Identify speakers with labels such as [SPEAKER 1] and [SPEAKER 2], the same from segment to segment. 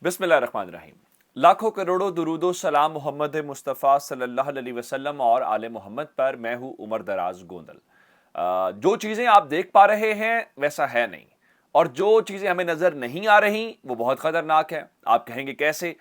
[SPEAKER 1] बिस्मिल्लाहिर्रहमानिर्रहीम। लाखों करोड़ों दुरूदो सलाम मोहम्मद मुस्तफ़ा सल्लल्लाहु अलैहि वसल्लम और आले मोहम्मद पर। मैं हूँ उमर दराज गोंदल। जो चीज़ें आप देख पा रहे हैं वैसा है नहीं, और जो चीज़ें हमें नज़र नहीं आ रही वो बहुत ख़तरनाक है। आप कहेंगे कैसे?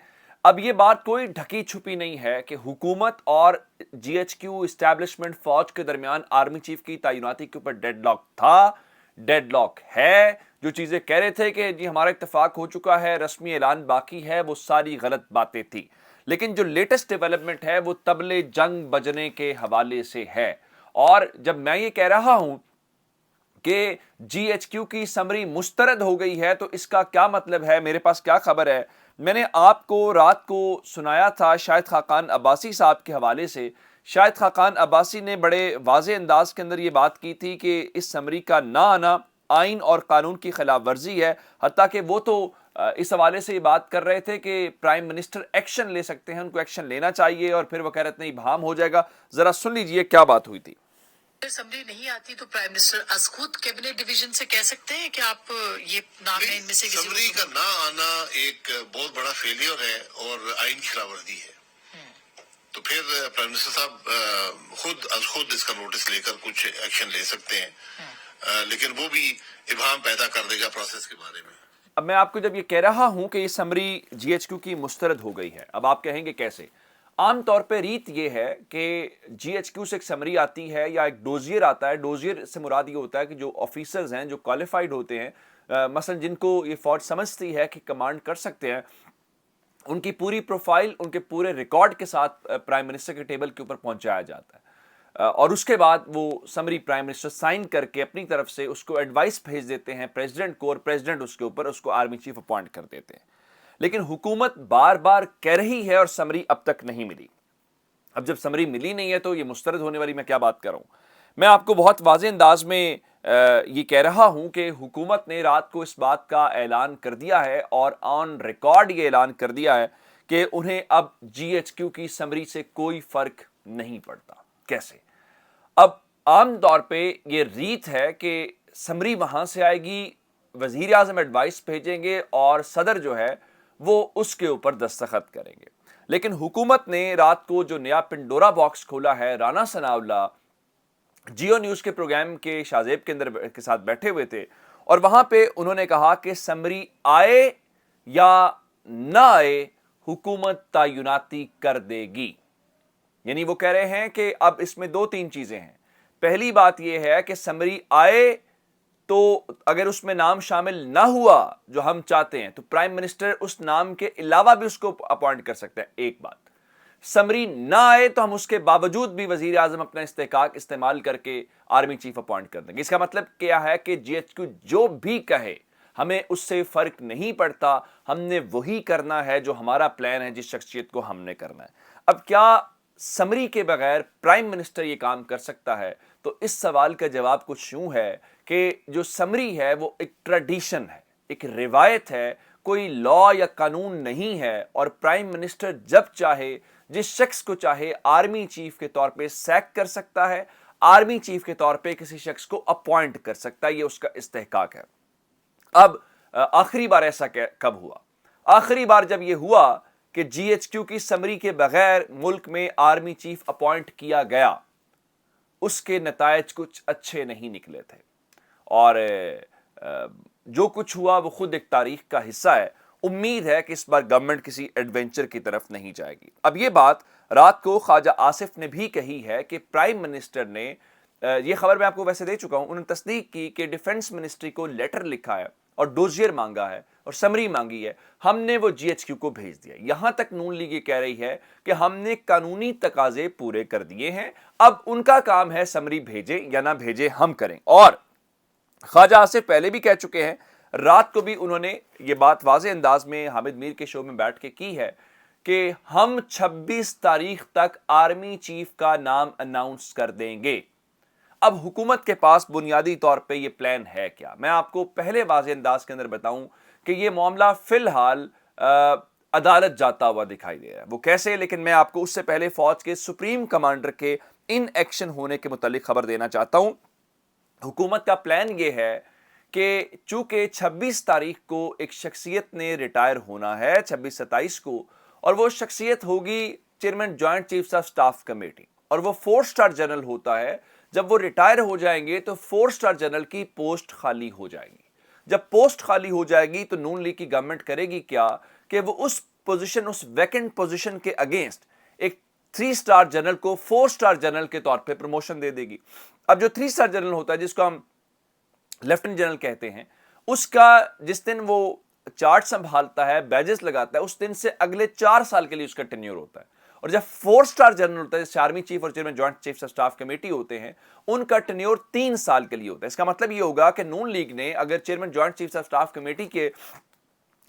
[SPEAKER 1] अब ये बात कोई ढकी छुपी नहीं है कि हुकूमत और GHQ इस्टेब्लिशमेंट फौज के दरमियान आर्मी चीफ की तैनाती के ऊपर डेडलॉक था, डेडलॉक है। जो चीजें कह रहे थे कि जी हमारा इत्तेफाक हो चुका है, रस्मी ऐलान बाकी है, वो सारी गलत बातें थी। लेकिन जो लेटेस्ट डेवलपमेंट है वो तबले जंग बजने के हवाले से है। और जब मैं ये कह रहा हूं कि GHQ की समरी मुस्तरद हो गई है तो इसका क्या मतलब है, मेरे पास क्या खबर है। मैंने आपको रात को सुनाया था शाहिद खाकान अब्बासी साहब के हवाले से। शाहिद खाकान अब्बासी ने बड़े वाज़े अंदाज के अंदर ये बात की थी कि इस समरी का ना आना आइन और कानून की खिलाफ वर्जी है। हत्ता कि वो तो इस हवाले से ये बात कर रहे थे कि प्राइम मिनिस्टर एक्शन ले सकते हैं, उनको एक्शन लेना चाहिए, और फिर वो कह रहे थे नहीं भाम हो जाएगा। जरा सुन लीजिए क्या बात हुई थी।
[SPEAKER 2] समरी नहीं आती तो प्राइम मिनिस्टर आज खुद कैबिनेट डिवीजन से कह सकते हैं कि आप ये नाम है इनमें से किसी
[SPEAKER 3] समरी का ना आना एक बहुत बड़ा फेलियर है और आइन की खिलाफवर्जी है। तो फिर प्राइम मिनिस्टर साहब खुद इसका नोटिस लेकर कुछ एक्शन ले सकते हैं, लेकिन वो भी इबाहम पैदा कर देगा प्रोसेस के बारे में।
[SPEAKER 1] अब मैं आपको जब ये कह रहा हूं कि ये समरी GHQ की मुस्तरद हो गई है, अब आप कहेंगे कैसे? आम तौर पे रीत ये है कि GHQ से एक समरी आती है या एक डोजियर आता है। डोजियर से मुराद ये होता है कि जो ऑफिसर्स हैं, जो क्वालिफाइड होते हैं, मसलन जिनको ये फौज समझती है कि कमांड कर सकते हैं, उनकी पूरी प्रोफाइल उनके पूरे रिकॉर्ड के साथ प्राइम मिनिस्टर के टेबल के ऊपर पहुंचाया जाता है। और उसके बाद वो समरी प्राइम मिनिस्टर साइन करके अपनी तरफ से उसको एडवाइस भेज देते हैं प्रेसिडेंट को, और प्रेसिडेंट उसके ऊपर उसको आर्मी चीफ अपॉइंट कर देते हैं। लेकिन हुकूमत बार बार कह रही है और समरी अब तक नहीं मिली। अब जब समरी मिली नहीं है तो ये मुस्तरद होने वाली मैं क्या बात कर रहा हूं। मैं आपको बहुत वाज़े अंदाज में ये कह रहा हूं कि हुकूमत ने रात को इस बात का ऐलान कर दिया है, और ऑन रिकॉर्ड ये ऐलान कर दिया है कि उन्हें अब GHQ की समरी से कोई फर्क नहीं पड़ता। कैसे? अब आम तौर पे ये रीत है कि समरी वहां से आएगी, वजीर आजम एडवाइस भेजेंगे और सदर जो है वो उसके ऊपर दस्तखत करेंगे। लेकिन हुकूमत ने रात को जो नया पिंडोरा बॉक्स खोला है, राना सनाउल्लाह जियो न्यूज के प्रोग्राम के शाजेब के अंदर के साथ बैठे हुए थे, और वहां पे उन्होंने कहा कि समरी आए या ना आए हुकूमत तैनाती कर देगी। यानी वो कह रहे हैं कि अब इसमें दो तीन चीजें हैं। पहली बात यह है कि समरी आए तो अगर उसमें नाम शामिल ना हुआ जो हम चाहते हैं तो प्राइम मिनिस्टर उस नाम के अलावा भी उसको अपॉइंट कर सकते हैं। एक बात, समरी ना आए तो हम उसके बावजूद भी वजीर आजम अपना इस्तेकाक इस्तेमाल करके आर्मी चीफ अपॉइंट कर देंगे। इसका मतलब क्या है कि GHQ जो भी कहे हमें उससे फर्क नहीं पड़ता, हमने वही करना है जो हमारा प्लान है, जिस शख्सियत को हमने करना है। अब क्या समरी के बगैर प्राइम मिनिस्टर ये काम कर सकता है? तो इस सवाल का जवाब कुछ यूं है कि जो समरी है वो एक ट्रेडिशन है, एक रिवायत है, कोई लॉ या कानून नहीं है। और प्राइम मिनिस्टर जब चाहे जिस शख्स को चाहे आर्मी चीफ के तौर पे सैक कर सकता है, आर्मी चीफ के तौर पे किसी शख्स को अपॉइंट कर सकता है, ये उसका इस्तेहकाक है। अब आखिरी बार ऐसा कब हुआ? आखिरी बार जब यह हुआ कि GHQ की समरी के बगैर मुल्क में आर्मी चीफ अपॉइंट किया गया, उसके नतायज कुछ अच्छे नहीं निकले थे। और जो कुछ हुआ वो खुद एक तारीख का हिस्सा है। उम्मीद है कि इस बार गवर्नमेंट किसी एडवेंचर की तरफ नहीं जाएगी। अब ये बात रात को ख्वाजा आसिफ ने भी कही है कि प्राइम मिनिस्टर ने, ये खबर मैं आपको वैसे दे चुका हूं, उन्होंने तस्दीक की कि डिफेंस मिनिस्ट्री को लेटर लिखा है और डोजियर मांगा है और समरी मांगी है, हमने वो GHQ को भेज दिया। यहां तक नून लीग ये कह रही है कि हमने कानूनी तकाजे पूरे कर दिए हैं, अब उनका काम है समरी भेजे या ना भेजे हम करें। और ख्वाजा आसिफ पहले भी कह चुके हैं, रात को भी उन्होंने ये बात वाज़े अंदाज में हामिद मीर के शो में बैठ के की है कि हम 26 तारीख तक आर्मी चीफ का नाम अनाउंस कर देंगे। अब हुकूमत के पास बुनियादी तौर पे ये प्लान है क्या? मैं आपको पहले वाज़े अंदाज के अंदर बताऊं कि ये मामला फिलहाल अदालत जाता हुआ दिखाई दे रहा है। वो कैसे? लेकिन मैं आपको उससे पहले फौज के सुप्रीम कमांडर के इन एक्शन होने के मुतालिक खबर देना चाहता हूं। हुकूमत का प्लान ये है کہ چونکہ 26 تاریخ کو ایک شخصیت نے ریٹائر ہونا ہے 26-27 کو, اور وہ شخصیت ہوگی chairman joint chiefs of staff committee, اور وہ 4 سٹار جنرل ہوتا ہے. جب وہ ریٹائر ہو جائیں گے تو 4 سٹار جنرل کی پوسٹ خالی ہو جائے گی. جب پوسٹ خالی ہو جائے گی تو نون لیگ کی گورنمنٹ کرے گی کیا کہ وہ اس پوزیشن, اس ویکنٹ پوزیشن کے اگینسٹ ایک 3 سٹار جنرل کو 4 سٹار جنرل کے طور پہ پروموشن دے دے گی. اب جو 3 سٹار جنرل ہوتا ہے جس کو ہم لیفٹنٹ جنرل کہتے ہیں, اس کا جس دن وہ چارٹ سنبھالتا ہے, بیجز لگاتا ہے, اس دن سے اگلے 4 سال کے لیے اس کا ٹینیور ہوتا ہے. اور جب 4 سٹار جنرل ہوتا ہے, جیسے آرمی چیف اور chairman joint chief of staff committee ہوتے ہیں, ان کا ٹینیور 3 سال کے لیے ہوتا ہے. اس کا مطلب یہ ہوگا کہ نون لیگ نے اگر chairman joint chief of staff committee کے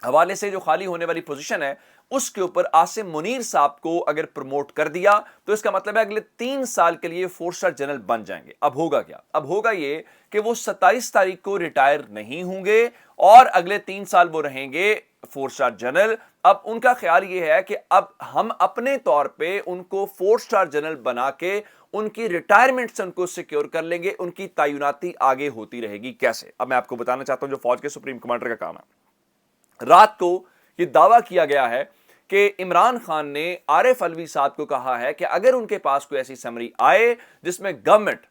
[SPEAKER 1] حوالے سے جو خالی ہونے والی پوزیشن ہے اس کے اوپر عاصم منیر صاحب کو اگر پروموٹ کر دیا تو اس کا مطلب ہے اگلے 3 سال کے لیے 4 سٹار جنرل بن جائیں گے. اب ہوگا کیا؟ اب ہوگا یہ کہ وہ 27 تاریخ کو ریٹائر نہیں ہوں گے اور اگلے 3 سال وہ رہیں گے 4 سٹار جنرل. اب ان کا خیال یہ ہے کہ اب ہم اپنے طور پہ ان کو 4 سٹار جنرل بنا کے ان کی ریٹائرمنٹ سے ان کو سیکیور کر لیں گے, ان کی تعیناتی آگے ہوتی رہے گی. کیسے؟ اب میں آپ کو بتانا چاہتا ہوں جو فوج کے سپریم کمانڈر کا کام ہے. رات کو یہ دعویٰ کیا گیا ہے کہ عمران خان نے عارف علوی صاحب کو کہا ہے کہ اگر ان کے پاس کوئی ایسی سمری آئے جس میں گورنمنٹ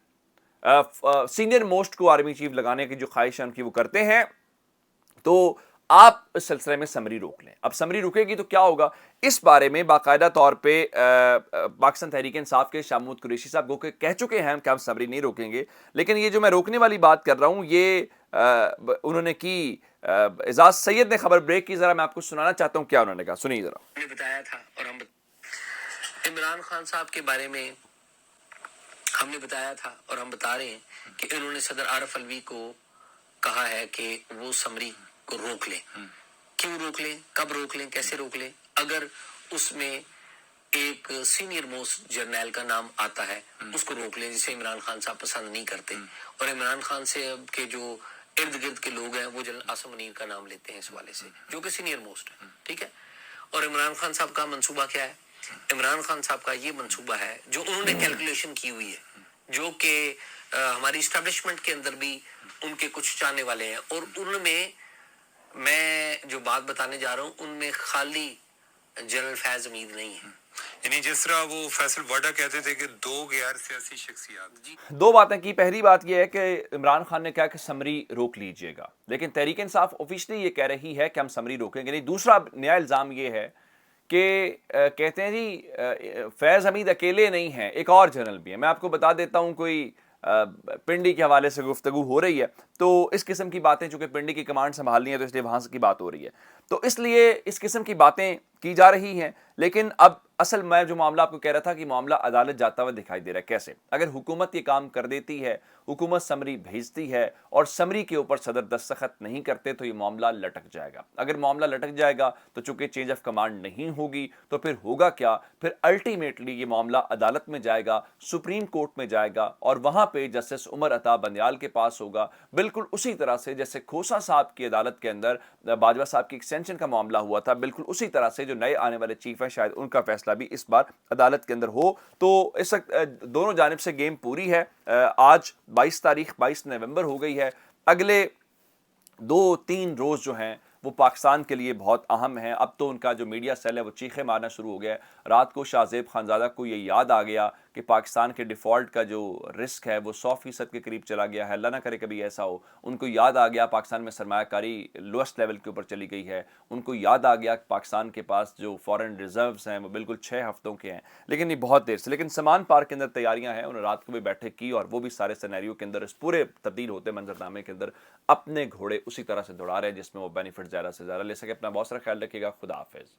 [SPEAKER 1] سینئر موسٹ کو آرمی چیف لگانے کی جو خواہش ہے ان کی وہ کرتے ہیں تو آپ اس سلسلے میں سمری روک لیں. اب سمری رکے گی تو کیا ہوگا, اس بارے میں باقاعدہ طور پہ پاکستان تحریک انصاف کے شاہ محمود قریشی صاحب کو کہہ چکے ہیں کہ ہم سمری نہیں روکیں گے. لیکن یہ جو میں روکنے والی بات کر رہا ہوں یہ انہوں نے کی, اعزاز سید نے خبر بریک کی, ذرا میں آپ کو سنانا چاہتا ہوں کیا انہوں نے کہا, سنیے ذرا.
[SPEAKER 4] نے بتایا تھا اور ہم عمران خان صاحب کے بارے میں ہم نے بتایا تھا اور ہم بتا رہے ہیں کہ انہوں نے صدر عارف علوی کو کہا ہے کہ وہ سمری کو روک لیں. کیوں روک لیں, کب روک لیں, کیسے روک لیں؟ اگر اس میں ایک سینئر موسٹ جرنیل کا نام آتا ہے اس کو روک لیں, جسے عمران خان صاحب پسند نہیں کرتے, اور عمران خان سے اب کے جو ارد گرد کے لوگ ہیں وہ جنرل عاصم منیر کا نام لیتے ہیں اس والے سے, جو کہ سینئر موسٹ ہے. ٹھیک ہے, اور عمران خان صاحب کا منصوبہ کیا ہے؟ عمران خان صاحب کا یہ منصوبہ ہے جو انہوں نے کیلکولیشن کی ہوئی ہے, جو کہ ہماری اسٹیبلشمنٹ کے اندر بھی ان کے کچھ چاہنے والے ہیں, اور ان میں جو بات بتانے جا رہا ہوں ان میں خالی جنرل فیض حمید نہیں ہے.
[SPEAKER 5] یعنی جس طرح وہ فیصل واڈا کہتے تھے کہ 2 غیر سیاسی شخصیات.
[SPEAKER 1] 2 باتیں کی. پہلی بات یہ ہے کہ عمران خان نے کہا کہ سمری روک لیجئے گا, لیکن تحریک انصاف آفیشلی یہ کہہ رہی ہے کہ ہم سمری روکیں گے نہیں. دوسرا نیا الزام یہ ہے کہ کہتے ہیں جی فیض حمید اکیلے نہیں ہیں, ایک اور جنرل بھی ہے. میں آپ کو بتا دیتا ہوں, کوئی پنڈی کے حوالے سے گفتگو ہو رہی ہے تو اس قسم کی باتیں, چونکہ پنڈی کی کمانڈ سنبھالنی ہے تو اس لیے وہاں کی بات ہو رہی ہے, تو اس لیے اس قسم کی باتیں کی جا رہی ہیں. لیکن اب اصل میں جو معاملہ آپ کو کہہ رہا تھا کہ معاملہ عدالت جاتا ہوا دکھائی دے رہا ہے. کیسے؟ اگر حکومت یہ کام کر دیتی ہے, حکومت سمری بھیجتی ہے اور سمری کے اوپر صدر دستخط نہیں کرتے تو یہ معاملہ لٹک جائے گا. اگر معاملہ لٹک جائے گا تو چونکہ چینج آف کمانڈ نہیں ہوگی تو پھر ہوگا کیا, پھر الٹیمیٹلی یہ معاملہ عدالت میں جائے گا, سپریم کورٹ میں جائے گا, اور وہاں پہ جسٹس عمر عطا بندیال کے پاس ہوگا. بالکل اسی طرح سے جیسے کھوسا صاحب کی عدالت کے اندر باجوہ صاحب کی ایکسٹینشن کا معاملہ ہوا تھا, بالکل اسی طرح سے جو نئے آنے والے چیف ہیں شاید ان کا فیصلہ بھی اس بار عدالت کے اندر ہو. تو اس وقت دونوں جانب سے گیم پوری ہے. آج 22 نومبر ہو گئی ہے. اگلے 2-3 روز جو ہیں وہ پاکستان کے لیے بہت اہم ہیں. اب تو ان کا جو میڈیا سیل ہے وہ چیخیں مارنا شروع ہو گیا ہے. رات کو شاہ زیب خانزادہ کو یہ یاد آ گیا کہ پاکستان کے ڈیفالٹ کا جو رسک ہے وہ 100% کے قریب چلا گیا ہے. اللہ نہ کرے کبھی ایسا ہو. ان کو یاد آ گیا پاکستان میں سرمایہ کاری لوسٹ لیول کے اوپر چلی گئی ہے. ان کو یاد آ گیا کہ پاکستان کے پاس جو فارن ریزروز ہیں وہ بالکل 6 ہفتوں کے ہیں. لیکن یہ بہت دیر سے, لیکن سمان پارک کے اندر تیاریاں ہیں. انہوں نے رات کو بھی بیٹھک کی اور وہ بھی سارے سینیریو کے اندر اس پورے تبدیل ہوتے منظرنامے کے اندر اپنے گھوڑے اسی طرح سے دوڑا رہے ہیں جس میں وہ بینیفٹ زیادہ سے زیادہ لے سکے. اپنا بہت سارا خیال رکھیے گا. خدا حافظ.